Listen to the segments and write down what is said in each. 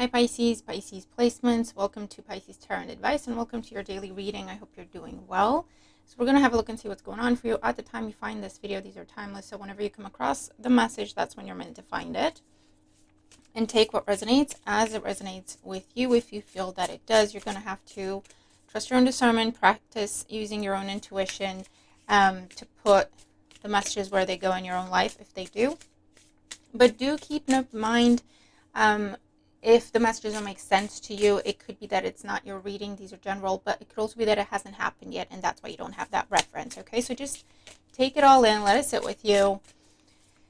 Hi Pisces, Pisces placements. Welcome to Pisces Tarot and Advice and welcome to your daily reading. I hope you're doing well. So we're going to have a look and see what's going on for you. At the time you find this video, these are timeless. So whenever you come across the message, that's when you're meant to find it. And take what resonates as it resonates with you. If you feel that it does, you're going to have to trust your own discernment, practice using your own intuition to put the messages where they go in your own life if they do. But do keep in mind, if the messages don't make sense to you, it could be that it's not your reading. These are general, but it could also be that it hasn't happened yet, and that's why you don't have that reference, okay? So just take it all in, let it sit with you,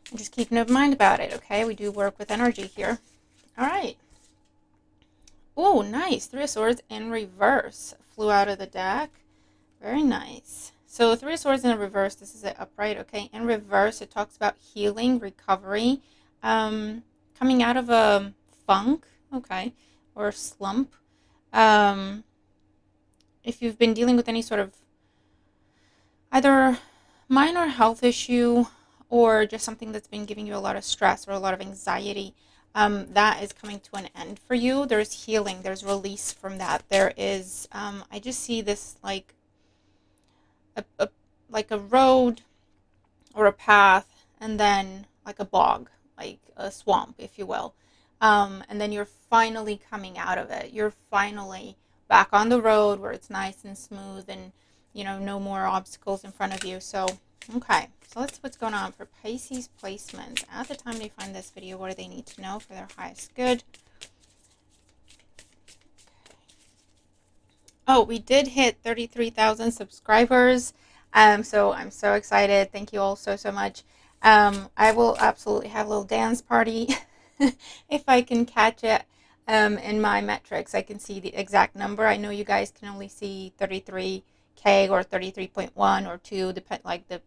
and just keep in mind about it, okay? We do work with energy here. All right. Oh, nice. Three of Swords in reverse flew out of the deck. Very nice. So Three of Swords in reverse, this is it upright, okay? In reverse, it talks about healing, recovery, coming out of a funk, okay, or a slump. If you've been dealing with any sort of either minor health issue or just something that's been giving you a lot of stress or a lot of anxiety, that is coming to an end for you. There's healing, there's release from that. There is, I just see this like a road or a path, and then like a bog, like a swamp, if you will. And then you're finally coming out of it. You're finally back on the road where it's nice and smooth and, you know, no more obstacles in front of you. So, okay. So let's see what's going on for Pisces placements. At the time they find this video, what do they need to know for their highest good? Oh, we did hit 33,000 subscribers. So I'm so excited. Thank you all so much. I will absolutely have a little dance party if I can catch it in my metrics. I can see the exact number. I know you guys can only see 33K or 33.1 or 2, depend, like the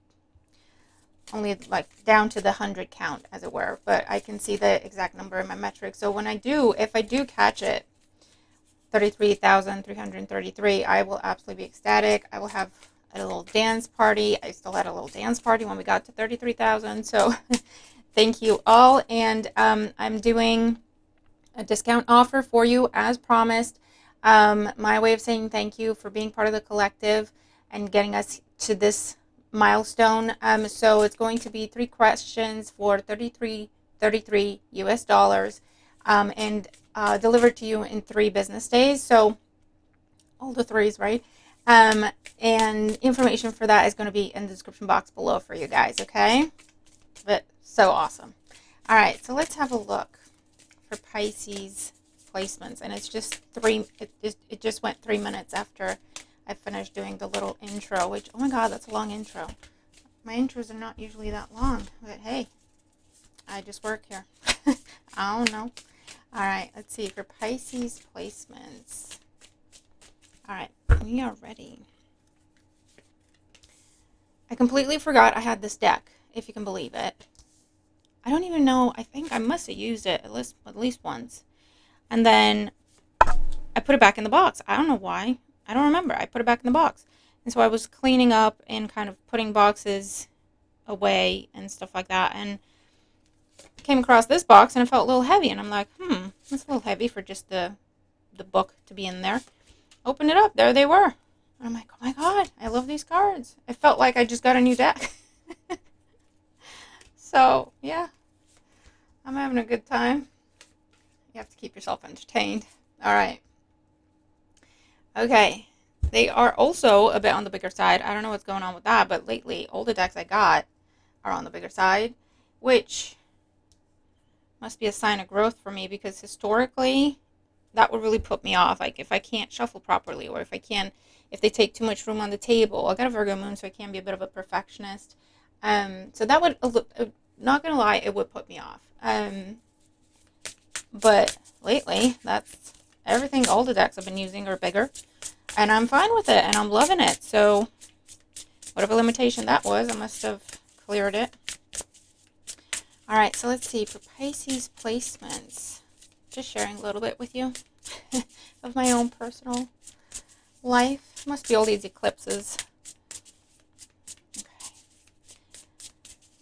only like down to the 100 count, as it were. But I can see the exact number in my metrics. So when I do, if I do catch it, 33,333, I will absolutely be ecstatic. I will have a little dance party. I still had a little dance party when we got to 33,000. So thank you all. And I'm doing a discount offer for you as promised. My way of saying thank you for being part of the collective and getting us to this milestone. So it's going to be 3 questions for $33 US, and delivered to you in 3 business days. So all the threes, right? And information for that is going to be in the description box below for you guys, okay? But so awesome. All right, so let's have a look for Pisces placements. And it's just it just went 3 minutes after I finished doing the little intro, which, oh my God, that's a long intro. My intros are not usually that long, but hey, I just work here. I don't know. All right, let's see for Pisces placements. All right, we are ready. I completely forgot I had this deck, if you can believe it. I don't even know. I think I must have used it at least once. And then I put it back in the box. I don't know why. I don't remember. I put it back in the box. And so I was cleaning up and kind of putting boxes away and stuff like that. And came across this box and it felt a little heavy. And I'm like, that's a little heavy for just the book to be in there. Opened it up. There they were. And I'm like, oh my God, I love these cards. It felt like I just got a new deck. So, yeah. I'm having a good time. You have to keep yourself entertained. All right. Okay. They are also a bit on the bigger side. I don't know what's going on with that, but lately all the decks I got are on the bigger side, which must be a sign of growth for me, because historically that would really put me off. Like if I can't shuffle properly, or if they take too much room on the table. I got a Virgo moon, so I can be a bit of a perfectionist. So that would, not gonna lie, it would put me off. But lately, that's everything. All the decks I've been using are bigger, and I'm fine with it, and I'm loving it. So whatever limitation that was, I must have cleared it. All right, so let's see for Pisces placements. Just sharing a little bit with you of my own personal life. Must be all these eclipses. Okay.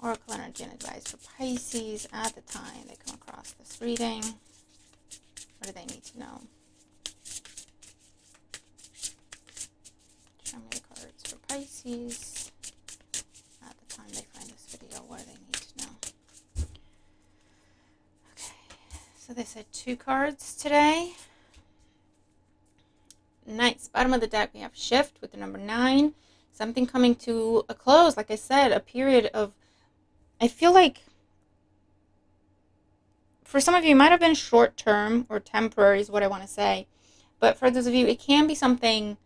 Oracle energy and advice for Pisces at the time they come across this reading. What do they need to know? Show me the cards for Pisces at the time they find this video. What do they need to know? Okay, so they said 2 cards today. Nice. Bottom of the deck, we have shift with the number 9. Something coming to a close. Like I said, a period of, I feel like for some of you, it might have been short term or temporary is what I want to say. But for those of you, it can be something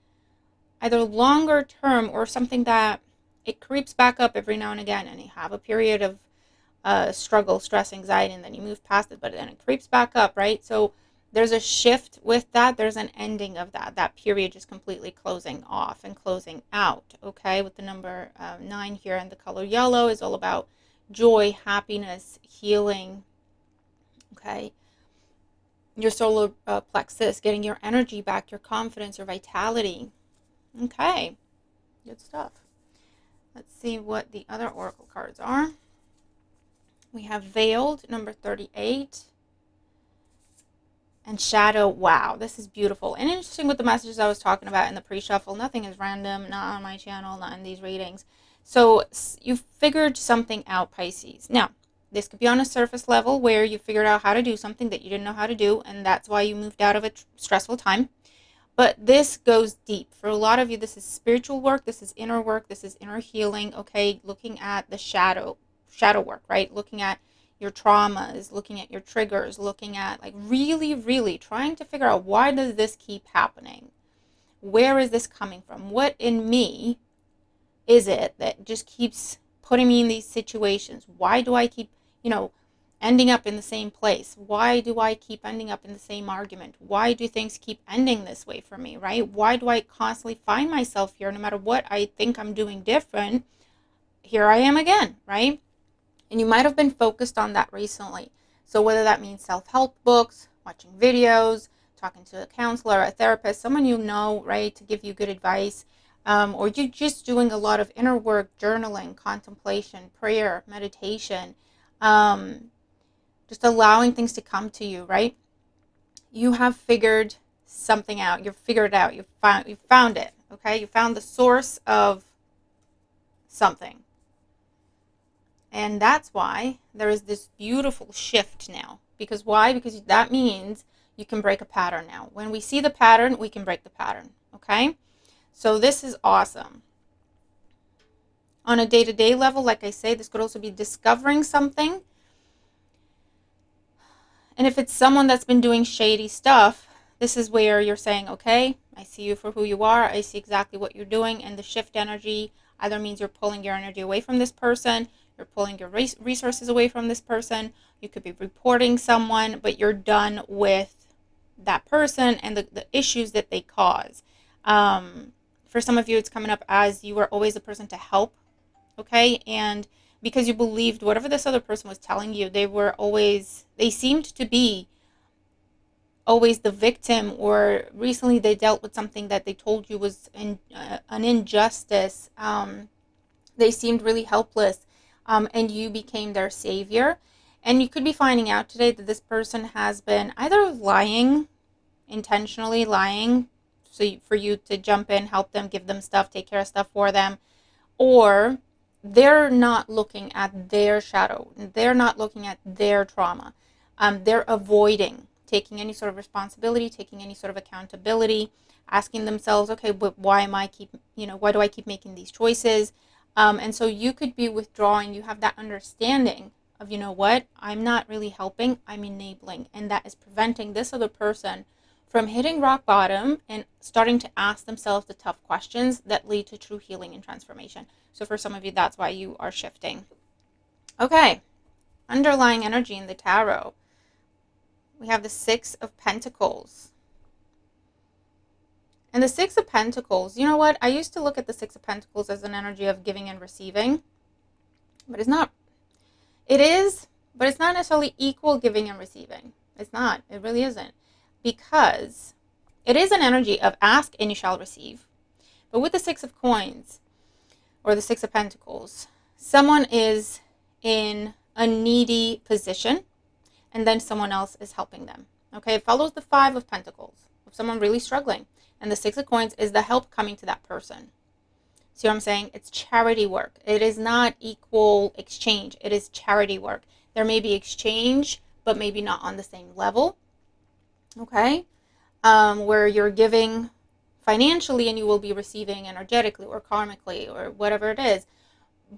either longer term or something that it creeps back up every now and again. And you have a period of struggle, stress, anxiety, and then you move past it. But then it creeps back up, right? So there's a shift with that. There's an ending of that. That period just completely closing off and closing out, okay? With the number 9 here, and the color yellow is all about joy, happiness, healing, okay? Your solar plexus, getting your energy back, your confidence, your vitality. Okay, good stuff. Let's see what the other oracle cards are. We have Veiled, number 38. And Shadow. Wow, this is beautiful. And interesting with the messages I was talking about in the pre-shuffle. Nothing is random, not on my channel, not in these readings. So you figured something out, Pisces. Now, this could be on a surface level where you figured out how to do something that you didn't know how to do, and that's why you moved out of a stressful time. But this goes deep. For a lot of you, this is spiritual work, this is inner work, this is inner healing, okay? Looking at the shadow work, right? Looking at your traumas, looking at your triggers, looking at like really, really trying to figure out, why does this keep happening? Where is this coming from? What in me is it that just keeps putting me in these situations? Why do I keep, ending up in the same place? Why do I keep ending up in the same argument? Why do things keep ending this way for me, right? Why do I constantly find myself here? No matter what I think I'm doing different, here I am again, right? And you might have been focused on that recently. So whether that means self-help books, watching videos, talking to a counselor, a therapist, someone you know, right, to give you good advice, or you're just doing a lot of inner work, journaling, contemplation, prayer, meditation, just allowing things to come to you, right? You have figured something out. You've figured it out. You found it, okay? You found the source of something. And that's why there is this beautiful shift now. Because why? Because that means you can break a pattern now. When we see the pattern, we can break the pattern, okay? So this is awesome. On a day-to-day level, like I say, this could also be discovering something. And if it's someone that's been doing shady stuff, this is where you're saying, okay, I see you for who you are. I see exactly what you're doing. And the shift energy either means you're pulling your energy away from this person, you're pulling your resources away from this person. You could be reporting someone, but you're done with that person and the issues that they cause. For some of you, it's coming up as you were always the person to help, okay? And because you believed whatever this other person was telling you, they seemed to be always the victim, or recently they dealt with something that they told you was an injustice. They seemed really helpless, and you became their savior. And you could be finding out today that this person has been either lying, intentionally lying, so for you to jump in, help them, give them stuff, take care of stuff for them, or they're not looking at their shadow. They're not looking at their trauma. They're avoiding taking any sort of responsibility, taking any sort of accountability, asking themselves, okay, but why do I keep making these choices? And so you could be withdrawing. You have that understanding of, I'm not really helping, I'm enabling. And that is preventing this other person from hitting rock bottom and starting to ask themselves the tough questions that lead to true healing and transformation. So for some of you, that's why you are shifting. Okay, underlying energy in the tarot. We have the 6 of Pentacles. And the 6 of Pentacles, you know what? I used to look at the 6 of Pentacles as an energy of giving and receiving. But it's not. It is, but it's not necessarily equal giving and receiving. It's not. It really isn't. Because it is an energy of ask and you shall receive. But with the 6 of Coins, or the 6 of Pentacles, someone is in a needy position, and then someone else is helping them. Okay, it follows the Five of Pentacles of someone really struggling. And the Six of Coins is the help coming to that person. See what I'm saying? It's charity work. It is not equal exchange. It is charity work. There may be exchange, but maybe not on the same level. Okay? Where you're giving financially and you will be receiving energetically or karmically or whatever it is.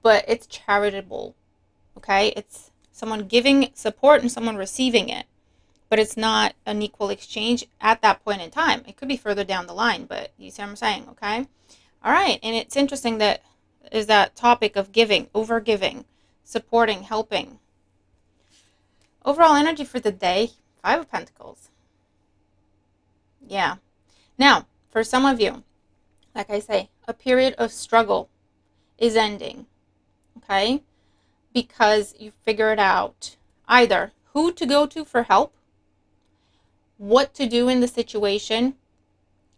But it's charitable. Okay? It's someone giving support and someone receiving it. But it's not an equal exchange at that point in time. It could be further down the line, but you see what I'm saying, okay? All right, and it's interesting that is that topic of giving, over giving, supporting, helping. Overall energy for the day, Five of Pentacles. Yeah. Now, for some of you, like I say, a period of struggle is ending, okay? Because you figured out either who to go to for help, what to do in the situation,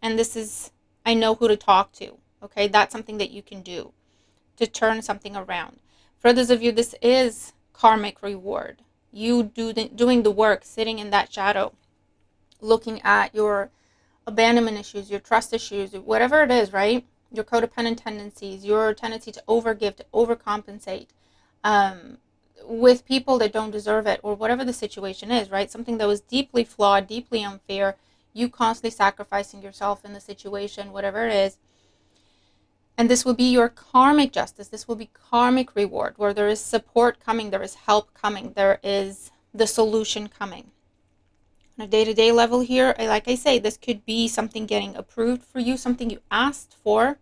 and this is, I know who to talk to, okay? That's something that you can do to turn something around. For those of you, this is karmic reward. You doing the work, sitting in that shadow, looking at your abandonment issues, your trust issues, whatever it is, right? Your codependent tendencies, your tendency to overgive, to overcompensate, with people that don't deserve it, or whatever the situation is, right? Something that was deeply flawed, deeply unfair, you constantly sacrificing yourself in the situation, whatever it is. And this will be your karmic justice. This will be karmic reward, where there is support coming, there is help coming, there is the solution coming. On a day-to-day level here, like I say, this could be something getting approved for you, something you asked for.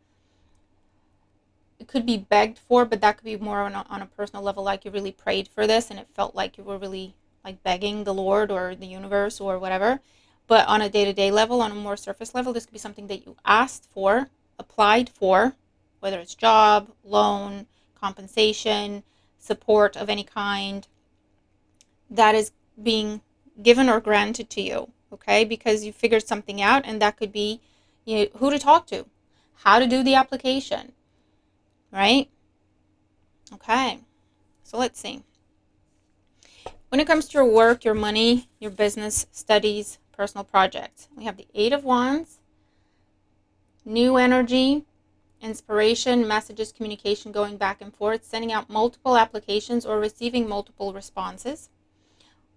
It could be begged for, but that could be more on a personal level, like you really prayed for this and it felt like you were really like begging the Lord or the universe or whatever. But on a day-to-day level, on a more surface level, this could be something that you asked for, applied for, whether it's job, loan, compensation, support of any kind, that is being given or granted to you, okay? Because you figured something out, and that could be, you know, who to talk to, how to do the application, right? Okay, so let's see. When it comes to your work, your money, your business, studies, personal projects, we have the Eight of Wands, new energy, inspiration, messages, communication going back and forth, sending out multiple applications or receiving multiple responses.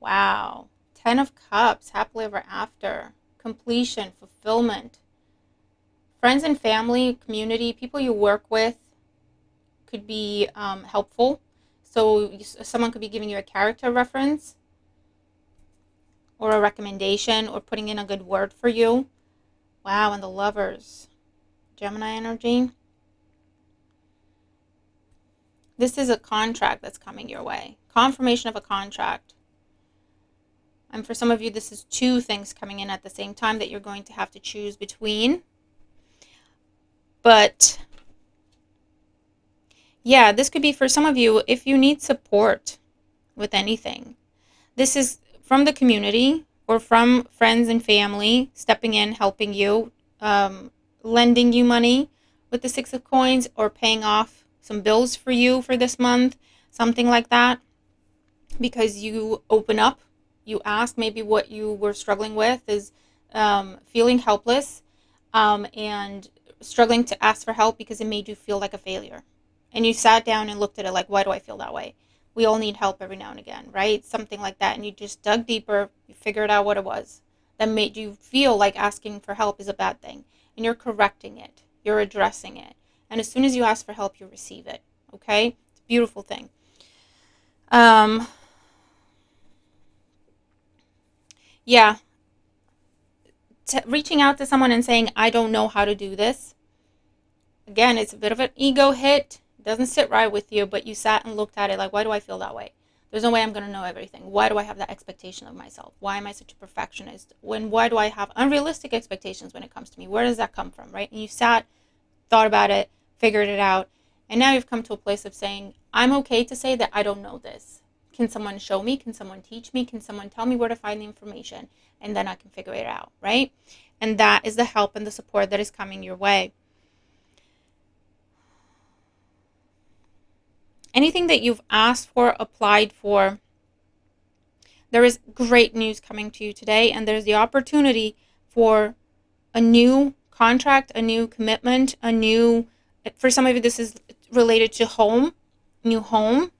Wow. 10 of Cups, happily ever after, completion, fulfillment. Friends and family, community, people you work with could be helpful. So someone could be giving you a character reference or a recommendation or putting in a good word for you. Wow, and the Lovers, Gemini energy. This is a contract that's coming your way. Confirmation of a contract. And for some of you, this is two things coming in at the same time that you're going to have to choose between. But yeah, this could be for some of you if you need support with anything. This is from the community or from friends and family stepping in, helping you, lending you money with the Six of Coins, or paying off some bills for you for this month, something like that. Because you open up, you ask maybe what you were struggling with is feeling helpless, and struggling to ask for help because it made you feel like a failure. And you sat down and looked at it like, why do I feel that way? We all need help every now and again, right? Something like that. And you just dug deeper, you figured out what it was that made you feel like asking for help is a bad thing. And you're correcting it, you're addressing it. And as soon as you ask for help, you receive it, okay? It's a beautiful thing. Yeah, reaching out to someone and saying, I don't know how to do this. Again, it's a bit of an ego hit. It doesn't sit right with you, but you sat and looked at it like, why do I feel that way? There's no way I'm going to know everything. Why do I have that expectation of myself? Why am I such a perfectionist? Why do I have unrealistic expectations when it comes to me? Where does that come from, right? And you sat, thought about it, figured it out, and now you've come to a place of saying, I'm okay to say that I don't know this. Can someone show me? Can someone teach me? Can someone tell me where to find the information? And then I can figure it out, right? And that is the help and the support that is coming your way. Anything that you've asked for, applied for, There is great news coming to you today, and there's the opportunity for a new contract, a new commitment, for some of you, this is related to home, new home,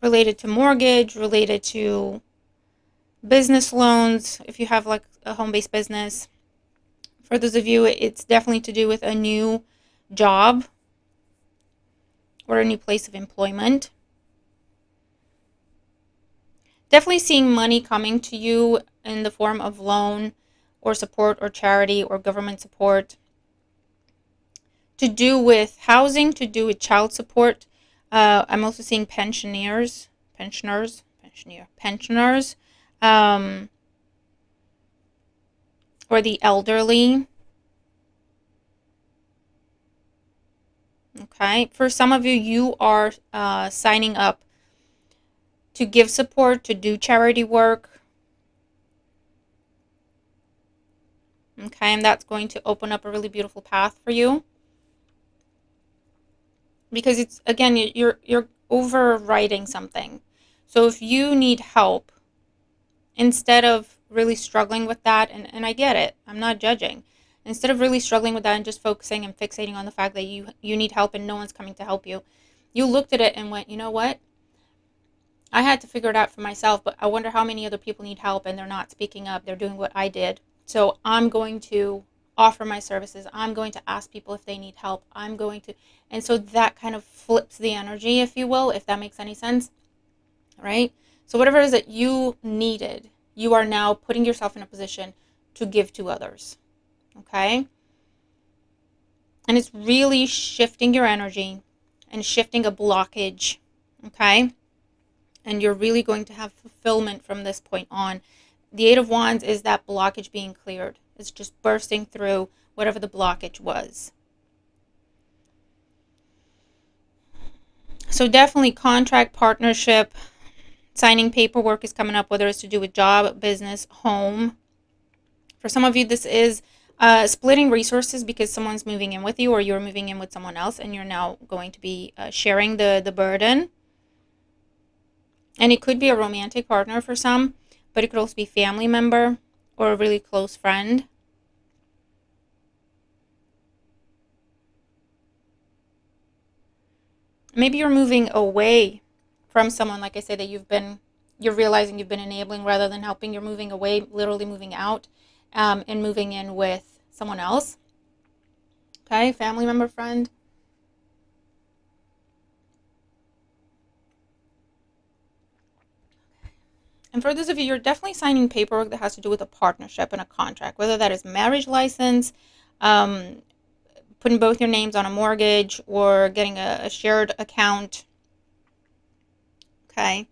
related to mortgage, related to business loans, if you have like a home-based business. For those of you, it's definitely to do with a new job or a new place of employment. Definitely seeing money coming to you in the form of loan or support or charity or government support. To do with housing, to do with child support. I'm also seeing pensioners, or the elderly. Okay, for some of you, you are signing up to give support, to do charity work. Okay, and that's going to open up a really beautiful path for you. Because it's, again, you're overriding something. So if you need help, instead of really struggling with that, and I get it, I'm not judging. Instead of really struggling with that and just focusing and fixating on the fact that you need help and no one's coming to help you, you looked at it and went, you know what? I had to figure it out for myself, but I wonder how many other people need help and they're not speaking up. They're doing what I did. So I'm going to offer my services. I'm going to ask people if they need help. And so that kind of flips the energy, if you will, if that makes any sense, right? So whatever it is that you needed, you are now putting yourself in a position to give to others, okay? And it's really shifting your energy and shifting a blockage, okay? And you're really going to have fulfillment from this point on. The Eight of Wands is that blockage being cleared. It's just bursting through whatever the blockage was. So definitely contract, partnership, signing paperwork is coming up, whether it's to do with job, business, home. For some of you, this is splitting resources because someone's moving in with you or you're moving in with someone else and you're now going to be sharing the burden. And it could be a romantic partner for some, but it could also be a family member or a really close friend. Maybe you're moving away from someone, like I say, that you're realizing you've been enabling rather than helping. You're moving away, literally moving out, and moving in with someone else. Okay, family member, friend. And for those of you, you're definitely signing paperwork that has to do with a partnership and a contract, whether that is marriage license, putting both your names on a mortgage, or getting a shared account. Okay.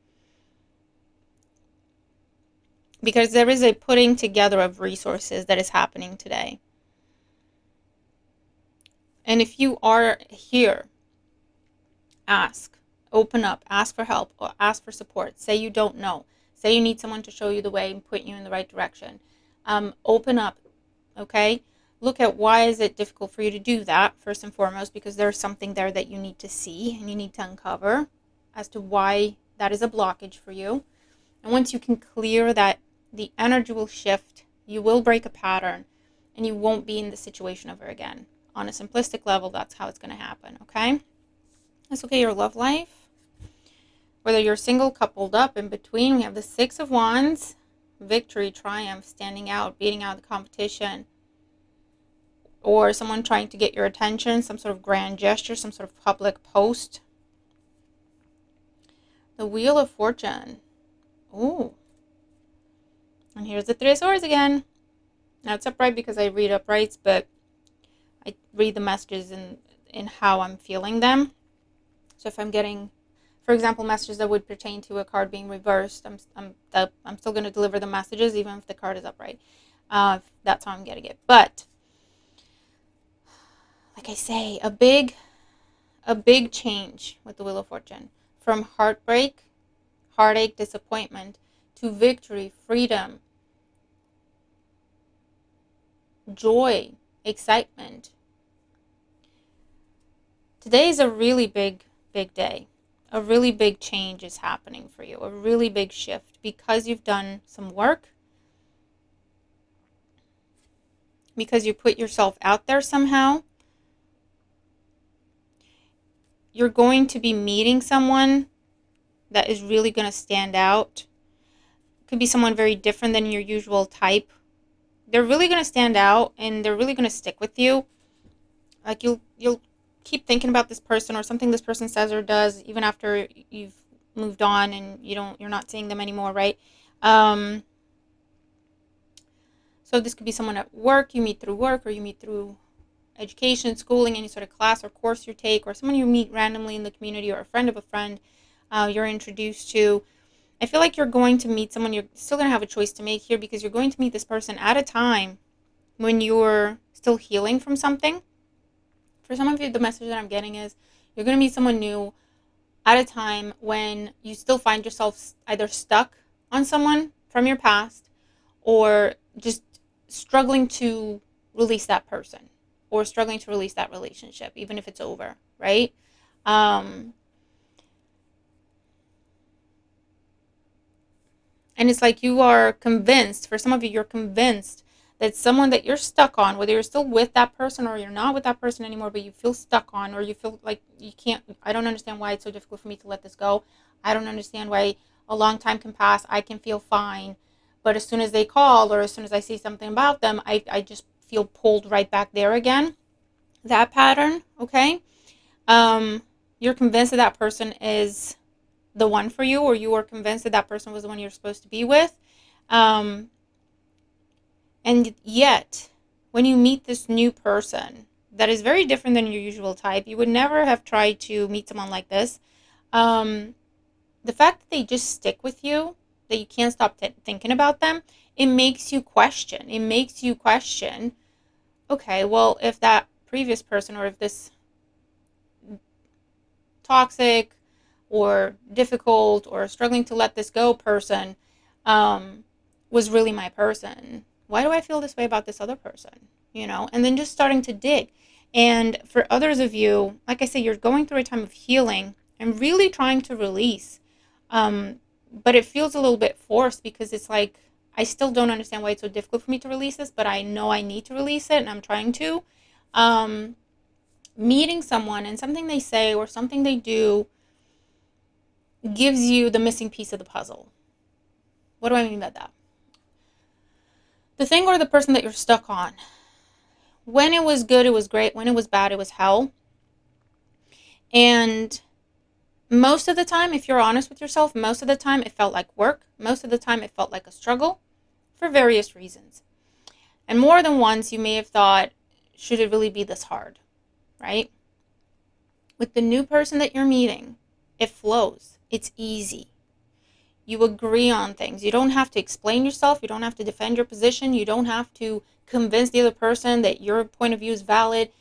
Because there is a putting together of resources that is happening today. And if you are here, ask, open up, ask for help, or ask for support. Say you don't know. Say you need someone to show you the way and put you in the right direction. Open up, okay? Look at why is it difficult for you to do that, first and foremost, because there's something there that you need to see and you need to uncover as to why that is a blockage for you. And once you can clear that, the energy will shift, you will break a pattern, and you won't be in the situation ever again. On a simplistic level, that's how it's going to happen, okay? Let's look at your love life. Whether you're single, coupled up, in between, we have the Six of Wands, victory, triumph, standing out, beating out the competition, or someone trying to get your attention, some sort of grand gesture, some sort of public post. The Wheel of Fortune. Ooh. And here's the Three of Swords again. Now it's upright because I read uprights, but I read the messages in how I'm feeling them. So if I'm getting, for example, messages that would pertain to a card being reversed, I'm still going to deliver the messages even if the card is upright. That's how I'm getting it. But like I say, a big change with the Wheel of Fortune, from heartbreak, heartache, disappointment, to victory, freedom, joy, excitement. Today is a really big day A really big change is happening for you, a really big shift, because you've done some work, because you put yourself out there somehow. You're going to be meeting someone that is really going to stand out. Could be someone very different than your usual type. They're really going to stand out, and they're really going to stick with you. Like you'll keep thinking about this person or something this person says or does, even after you've moved on and you're not seeing them anymore, right? So this could be someone at work, you meet through work, or you meet through education, schooling, any sort of class or course you take, or someone you meet randomly in the community, or a friend of a friend you're introduced to. I feel like you're going to meet someone. You're still going to have a choice to make here, because you're going to meet this person at a time when you're still healing from something. For some of you, the message that I'm getting is you're going to meet someone new at a time when you still find yourself either stuck on someone from your past, or just struggling to release that person, or struggling to release that relationship, even if it's over, right? And it's like you are convinced, for some of you, you're convinced that someone that you're stuck on, whether you're still with that person or you're not with that person anymore, but you feel stuck on, or you feel like you can't, I don't understand why it's so difficult for me to let this go. I don't understand why a long time can pass. I can feel fine. But as soon as they call, or as soon as I see something about them, I just feel pulled right back there again. That pattern, okay? You're convinced that that person is the one for you, or you are convinced that that person was the one you're supposed to be with. And yet, when you meet this new person that is very different than your usual type, you would never have tried to meet someone like this. The fact that they just stick with you, that you can't stop thinking about them, it makes you question. It makes you question, okay, well, if that previous person, or if this toxic or difficult or struggling to let this go person was really my person, why do I feel this way about this other person? And then just starting to dig. And for others of you, like I say, you're going through a time of healing and really trying to release. But it feels a little bit forced, because it's like, I still don't understand why it's so difficult for me to release this, but I know I need to release it, and I'm trying to. Meeting someone and something they say or something they do gives you the missing piece of the puzzle. What do I mean by that? The thing or the person that you're stuck on, when it was good, it was great. When it was bad, it was hell. And most of the time, if you're honest with yourself, most of the time it felt like work. Most of the time it felt like a struggle, for various reasons. And more than once, you may have thought, should it really be this hard, right? With the new person that you're meeting, it flows. It's easy. You agree on things. You don't have to explain yourself. You don't have to defend your position. You don't have to convince the other person that your point of view is valid.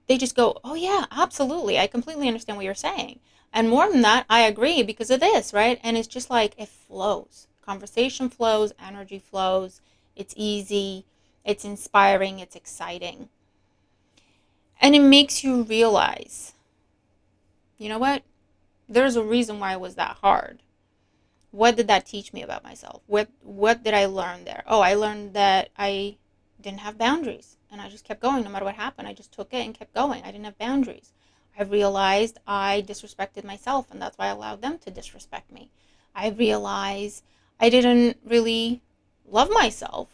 They just go, oh yeah, absolutely. I completely understand what you're saying. And more than that, I agree because of this, right? And it's just like, it flows. Conversation flows, energy flows. It's easy. It's inspiring. It's exciting. And it makes you realize, you know what? There's a reason why it was that hard. What did that teach me about myself? What did I learn there? Oh, I learned that I didn't have boundaries, and I just kept going no matter what happened. I just took it and kept going. I didn't have boundaries. I realized I disrespected myself, and that's why I allowed them to disrespect me. I realized I didn't really love myself,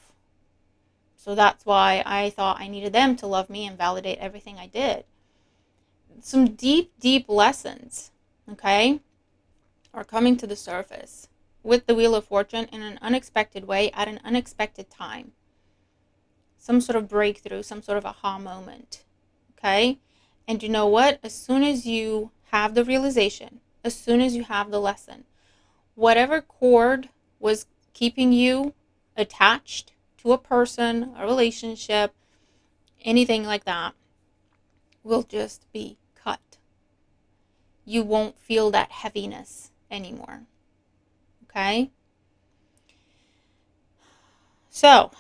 so that's why I thought I needed them to love me and validate everything I did. Some deep, deep lessons, okay, are coming to the surface with the Wheel of Fortune in an unexpected way at an unexpected time. Some sort of breakthrough, some sort of aha moment, okay? And you know what? As soon as you have the realization, as soon as you have the lesson, whatever cord was keeping you attached to a person, a relationship, anything like that, will just be cut. You won't feel that heaviness anymore. Okay? So,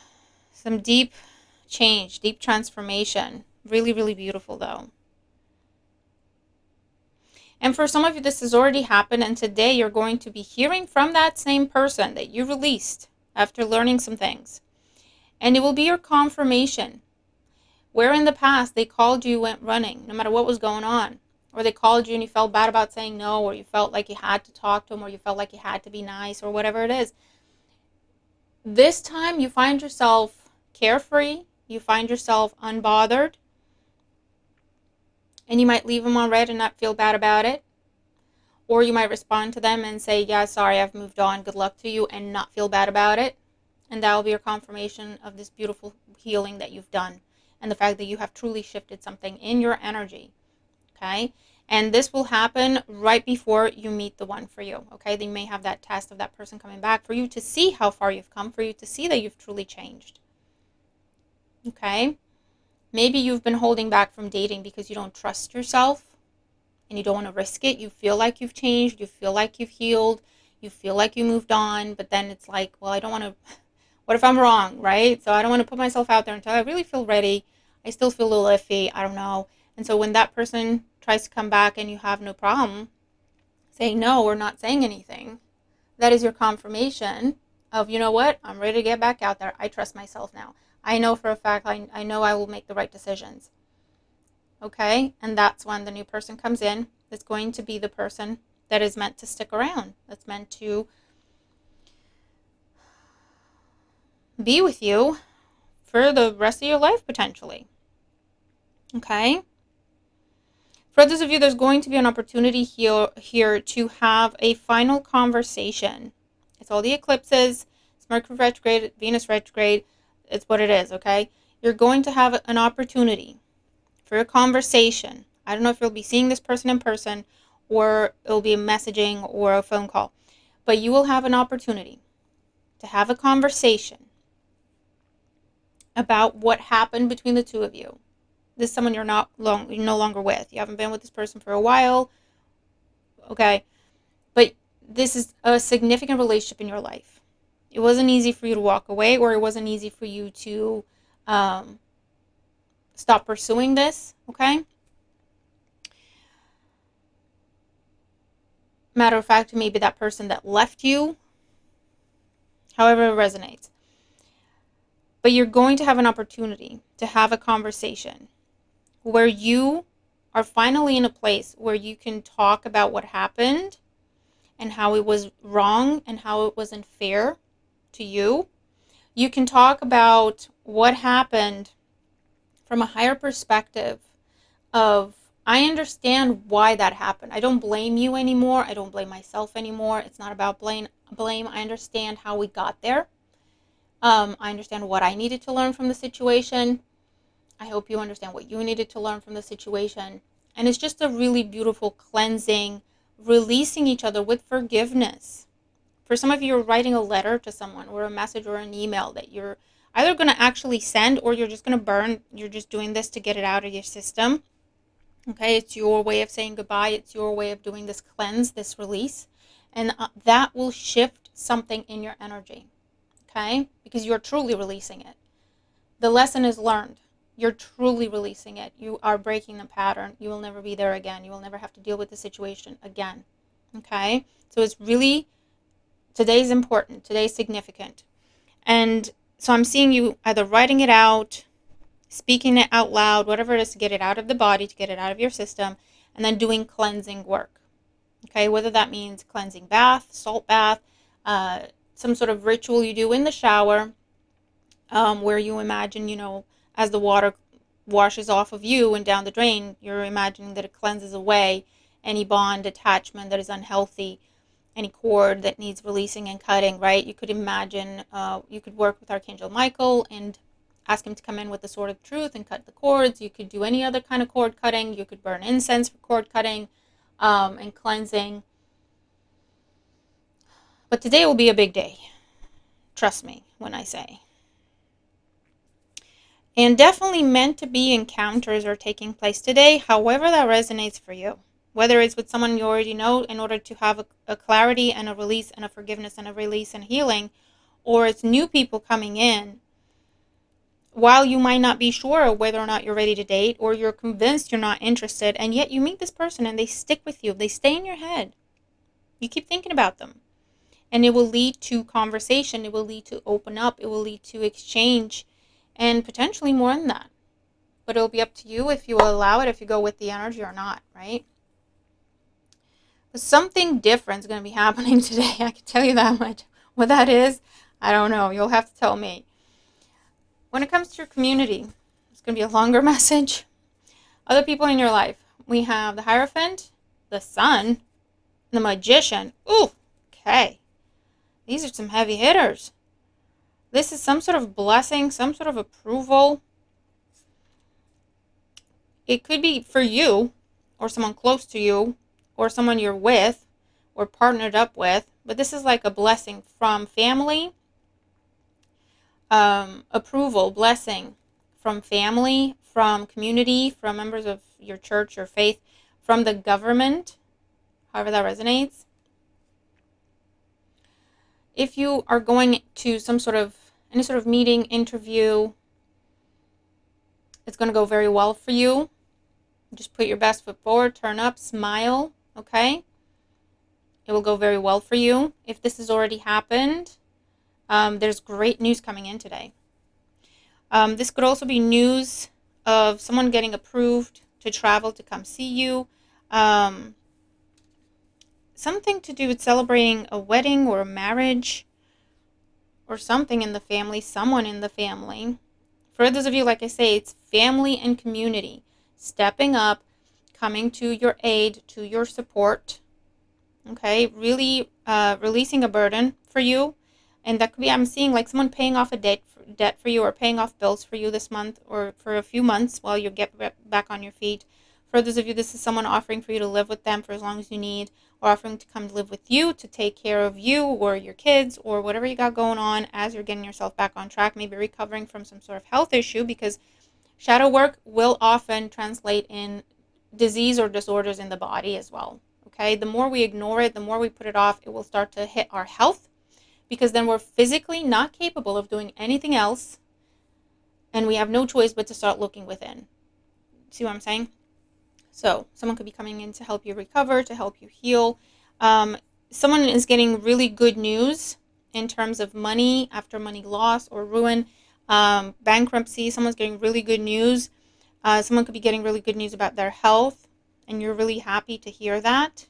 some deep change, deep transformation. Really, really beautiful though. And for some of you, this has already happened, and today you're going to be hearing from that same person that you released after learning some things. And it will be your confirmation. Where in the past they called you, went running, no matter what was going on. Or they called you and you felt bad about saying no, or you felt like you had to talk to them, or you felt like you had to be nice, or whatever it is. This time you find yourself carefree, you find yourself unbothered, and you might leave them on red and not feel bad about it. Or you might respond to them and say, yeah, sorry, I've moved on, good luck to you, and not feel bad about it. And that will be your confirmation of this beautiful healing that you've done, and the fact that you have truly shifted something in your energy. Okay? And this will happen right before you meet the one for you. Okay? They may have that test of that person coming back for you to see how far you've come, for you to see that you've truly changed. Okay? Maybe you've been holding back from dating because you don't trust yourself and you don't want to risk it. You feel like you've changed, you feel like you've healed, you feel like you moved on, but then it's like, well, I don't want to, what if I'm wrong, right? So I don't want to put myself out there until I really feel ready. I still feel a little iffy, I don't know. And so when that person tries to come back and you have no problem saying no or not saying anything, that is your confirmation of, you know what, I'm ready to get back out there. I trust myself now. I know for a fact, I know I will make the right decisions. Okay? And that's when the new person comes in. It's going to be the person that is meant to stick around. That's meant to be with you for the rest of your life, potentially. Okay? For those of you, there's going to be an opportunity here to have a final conversation. It's all the eclipses. It's Mercury retrograde, Venus retrograde. It's what it is, okay? You're going to have an opportunity for a conversation. I don't know if you'll be seeing this person in person or it'll be a messaging or a phone call. But you will have an opportunity to have a conversation about what happened between the two of you. This is someone you're no longer with. You haven't been with this person for a while. Okay? But this is a significant relationship in your life. It wasn't easy for you to walk away, or it wasn't easy for you to stop pursuing this, okay? Matter of fact, maybe that person that left you, however it resonates. But you're going to have an opportunity to have a conversation where you are finally in a place where you can talk about what happened and how it was wrong and how it wasn't fair to you. You can talk about what happened from a higher perspective of, I understand why that happened. I don't blame you anymore. I don't blame myself anymore. It's not about blame. I understand how we got there. I understand what I needed to learn from the situation. I hope you understand what you needed to learn from the situation. And it's just a really beautiful cleansing, releasing each other with forgiveness. For some of you, you're writing a letter to someone or a message or an email that you're either going to actually send or you're just going to burn. You're just doing this to get it out of your system. Okay, it's your way of saying goodbye. It's your way of doing this cleanse, this release. And that will shift something in your energy. Okay, because you're truly releasing it. The lesson is learned. You're truly releasing it. You are breaking the pattern. You will never be there again. You will never have to deal with the situation again. Okay, so it's really, today's important. Today's significant. And so I'm seeing you either writing it out, speaking it out loud, whatever it is, to get it out of the body, to get it out of your system, and then doing cleansing work. Okay, whether that means cleansing bath, salt bath, some sort of ritual you do in the shower, where you imagine, as the water washes off of you and down the drain, you're imagining that it cleanses away any bond, attachment that is unhealthy, any cord that needs releasing and cutting, right? You could imagine, you could work with Archangel Michael and ask him to come in with the sword of truth and cut the cords. You could do any other kind of cord cutting. You could burn incense for cord cutting and cleansing. But today will be a big day. Trust me when I say. And definitely meant to be encounters are taking place today, however that resonates for you. Whether it's with someone you already know in order to have a clarity and a release and a forgiveness and a release and healing, or it's new people coming in while you might not be sure whether or not you're ready to date, or you're convinced you're not interested, and yet you meet this person and they stick with you. They stay in your head. You keep thinking about them. And it will lead to conversation. It will lead to open up. It will lead to exchange, and potentially more than that. But it'll be up to you if you allow it, if you go with the energy or not, right? But something different is going to be happening today. I can tell you that much. What that is, I don't know. You'll have to tell me. When it comes to your community, it's going to be a longer message. Other people in your life. We have the Hierophant, the Sun, the Magician. Ooh, okay. These are some heavy hitters. This is some sort of blessing, some sort of approval. It could be for you, or someone close to you, or someone you're with, or partnered up with. But this is like a blessing from family, approval, blessing from family, from community, from members of your church or faith, from the government, however that resonates. If you are going to any sort of meeting, interview, it's going to go very well for you. Just put your best foot forward, turn up, smile, okay? It will go very well for you. If this has already happened, there's great news coming in today. This could also be news of someone getting approved to travel to come see you. Something to do with celebrating a wedding or a marriage or something in the family, someone in the family. For those of you, like I say, it's family and community. Stepping up, coming to your aid, to your support. Okay, really releasing a burden for you. And that could be, I'm seeing like someone paying off a debt for you, or paying off bills for you this month, or for a few months while you get back on your feet. For those of you, this is someone offering for you to live with them for as long as you need, or offering to come live with you, to take care of you or your kids or whatever you got going on as you're getting yourself back on track, maybe recovering from some sort of health issue, because shadow work will often translate in disease or disorders in the body as well. Okay, the more we ignore it, the more we put it off, it will start to hit our health, because then we're physically not capable of doing anything else, and we have no choice but to start looking within. See what I'm saying? So someone could be coming in to help you recover, to help you heal. Someone is getting really good news in terms of money after money loss or ruin, bankruptcy. Someone's getting really good news. Someone could be getting really good news about their health, and you're really happy to hear that.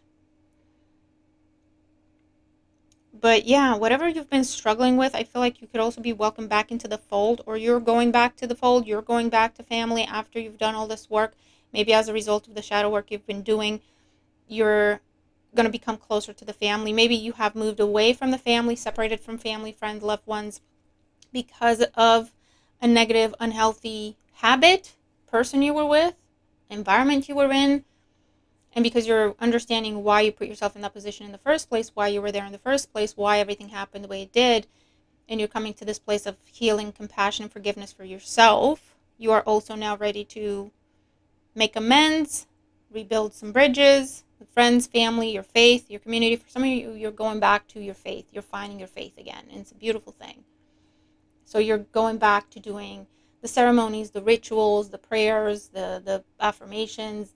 But yeah, whatever you've been struggling with, I feel like you could also be welcomed back into the fold, or you're going back to the fold. You're going back to family after you've done all this work. Maybe as a result of the shadow work you've been doing, you're going to become closer to the family. Maybe you have moved away from the family, separated from family, friends, loved ones, because of a negative, unhealthy habit, person you were with, environment you were in, and because you're understanding why you put yourself in that position in the first place, why you were there in the first place, why everything happened the way it did, and you're coming to this place of healing, compassion, and forgiveness for yourself, you are also now ready to make amends, rebuild some bridges with friends, family, your faith, your community. For some of you, you're going back to your faith. You're finding your faith again, and it's a beautiful thing. So you're going back to doing the ceremonies, the rituals, the prayers, the affirmations,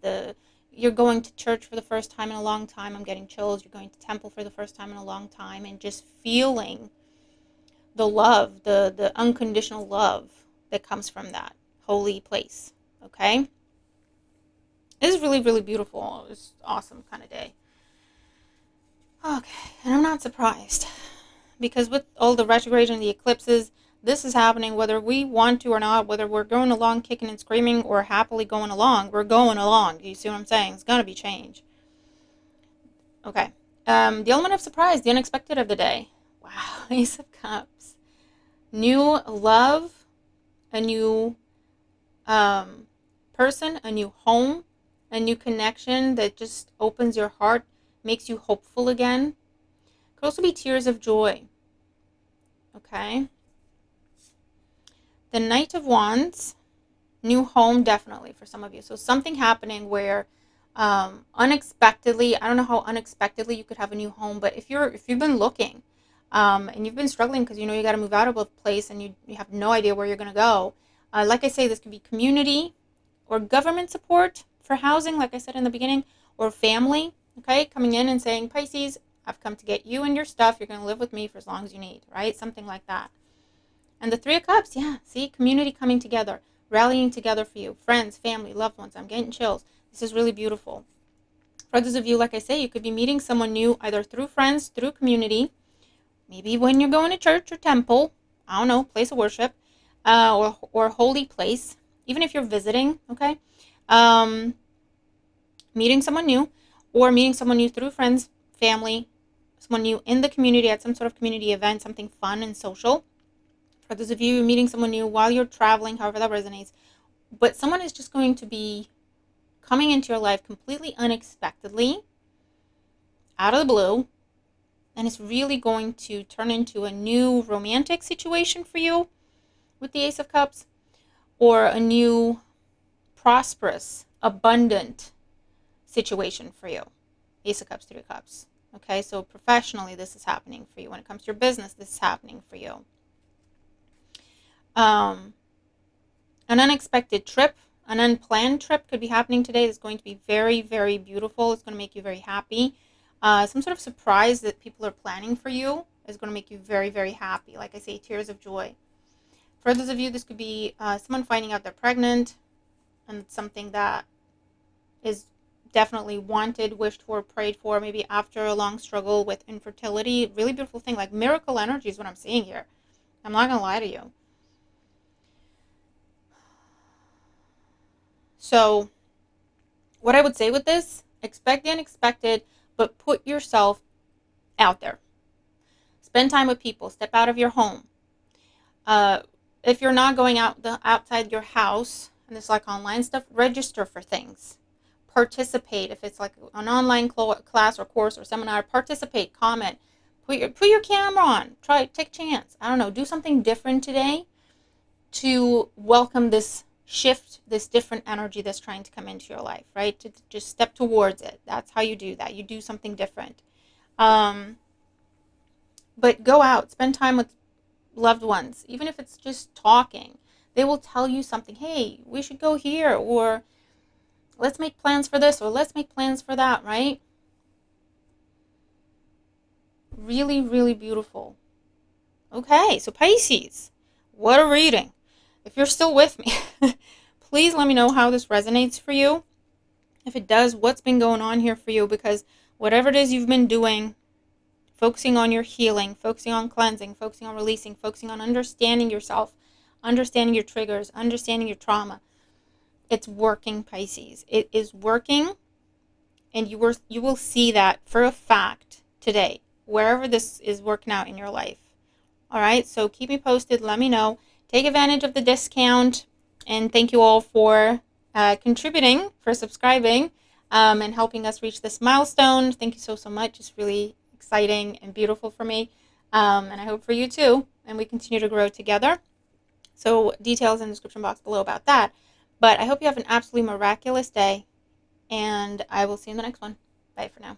you're going to church for the first time in a long time. I'm getting chills. You're going to temple for the first time in a long time, and just feeling the love, the unconditional love that comes from that holy place. Okay? This is really, really beautiful. It's an awesome kind of day. Okay, and I'm not surprised, because with all the retrograde and the eclipses, this is happening whether we want to or not, whether we're going along kicking and screaming or happily going along. We're going along. You see what I'm saying? It's going to be change. Okay. The element of surprise, the unexpected of the day. Wow, Ace of Cups. New love, a new person, a new home, a new connection that just opens your heart, makes you hopeful again. Could also be tears of joy. Okay. The Knight of Wands, new home definitely for some of you. So something happening where unexpectedly, I don't know how unexpectedly you could have a new home, but if you've been looking and you've been struggling because you know you got to move out of a place and you have no idea where you're going to go, Like I say, this could be community or government support for housing, like I said in the beginning, or family, okay, coming in and saying, Pisces, I've come to get you and your stuff. You're going to live with me for as long as you need, right? Something like that. And the Three of Cups, yeah, see, community coming together, rallying together for you, friends, family, loved ones. I'm getting chills. This is really beautiful. For those of you, like I say, you could be meeting someone new, either through friends, through community, maybe when you're going to church or temple, I don't know, place of worship, or holy place, even if you're visiting, okay? Meeting someone new, or meeting someone new through friends, family, someone new in the community at some sort of community event, something fun and social. For those of you meeting someone new while you're traveling, however that resonates, but someone is just going to be coming into your life completely unexpectedly, out of the blue, and it's really going to turn into a new romantic situation for you with the Ace of Cups, or a new prosperous, abundant situation for you. Ace of Cups, Three of Cups. Okay, so professionally, this is happening for you. When it comes to your business, this is happening for you. An unexpected trip, an unplanned trip could be happening today. It's going to be very, very beautiful. It's going to make you very happy. Some sort of surprise that people are planning for you is going to make you very, very happy. Like I say, tears of joy. For those of you, this could be someone finding out they're pregnant, and it's something that is definitely wanted, wished for, prayed for, maybe after a long struggle with infertility. Really beautiful thing, like miracle energy is what I'm seeing here. I'm not going to lie to you. So what I would say with this, expect the unexpected, but put yourself out there. Spend time with people. Step out of your home. If you're not going outside your house, and it's like online stuff, register for things. Participate. If it's like an online class or course or seminar, participate, comment. Put your camera on. Take a chance. I don't know. Do something different today to welcome this shift, this different energy that's trying to come into your life, right? To just step towards it. That's how you do that. You do something different. But go out, spend time with loved ones, even if it's just talking. They will tell you something. Hey, we should go here, or let's make plans for this, or let's make plans for that, right? Really, really beautiful. Okay, so Pisces, what a reading. If you're still with me, please let me know how this resonates for you. If it does, what's been going on here for you, because whatever it is you've been doing, focusing on your healing, focusing on cleansing, focusing on releasing, focusing on understanding yourself, understanding your triggers, understanding your trauma, it's working, Pisces. It is working, and you will see that for a fact today, wherever this is working out in your life. All right, so keep me posted. Let me know. Take advantage of the discount, and thank you all for contributing, for subscribing, and helping us reach this milestone. Thank you so much. It's really exciting and beautiful for me, and I hope for you too, and we continue to grow together. So details in the description box below about that. But I hope you have an absolutely miraculous day, and I will see you in the next one. Bye for now.